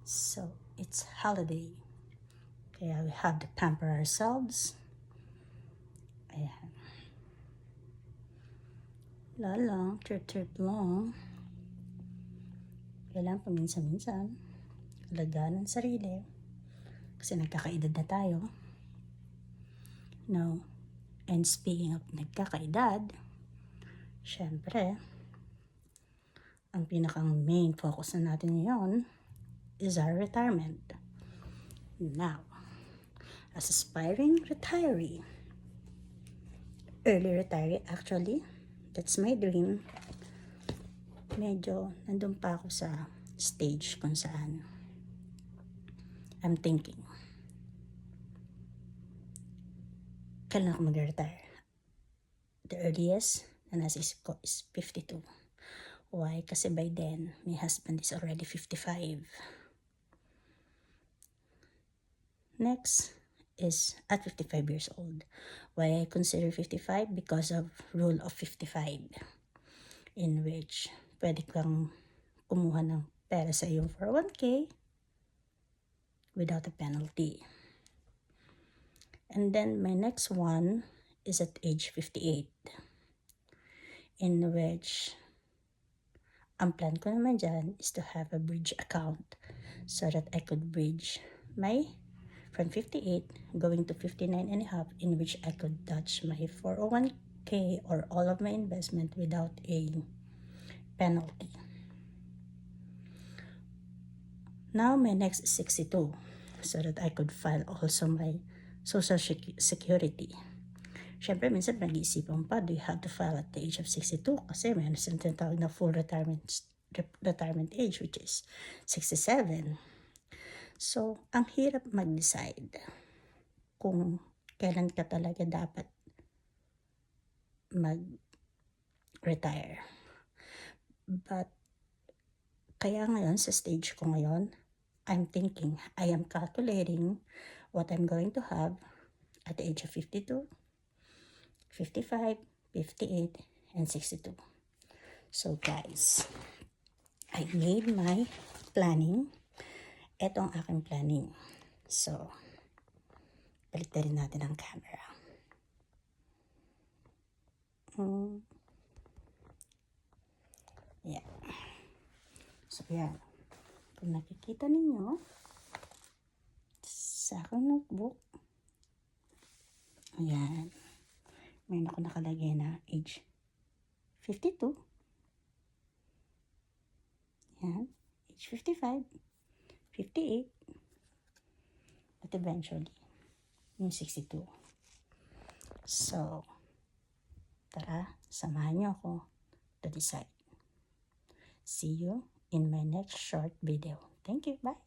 So, it's holiday. Kaya we have to pamper ourselves. Ayan. Lang, trip lang. Kailangan paminsan-minsan. Alagaan ng sarili. Kasi nagkakaedad na tayo. No. And speaking of nagkakaedad, syempre, ang pinakang main focus na natin ngayon is our retirement. Now, as aspiring retiree, early retiree actually, that's my dream. Medyo nandun pa ako sa stage kung saan I'm thinking, kailan ako mag-retire? The earliest na nasa isip ko is 52. Why? Kasi by then, my husband is already 55. Next is at 55 years old. Why I consider 55? Because of rule of 55, in which pwede kang kumuha ng pera sa iyong 401k without a penalty. And then my next one is at age 58, in which ang plan ko naman dyan is to have a bridge account so that I could bridge my from 58 going to 59 and a half, in which I could touch my 401k or all of my investment without a penalty. Now my next is 62 so that I could file also my social security. Siyempre, minsan nag-iisipan pa, do you have to file at the age of 62? Kasi may tinatawag na full retirement age, which is 67. So, ang hirap mag-decide kung kailan ka talaga dapat mag-retire. But, kaya ngayon, sa stage ko ngayon, I'm thinking, I am calculating what I'm going to have at the age of 52, 55, 58, and 62. So guys, I made my planning. Ito ang aking planning. So, balik na rin natin ang camera. Yeah. So, yan. Kung nakikita ninyo, sa aking notebook, ayan. May ako nakalagay na age 52. Yan. Age 55. 58. At eventually, yung 62. So, tara, samahan niyo ako to decide. See you in my next short video. Thank you. Bye.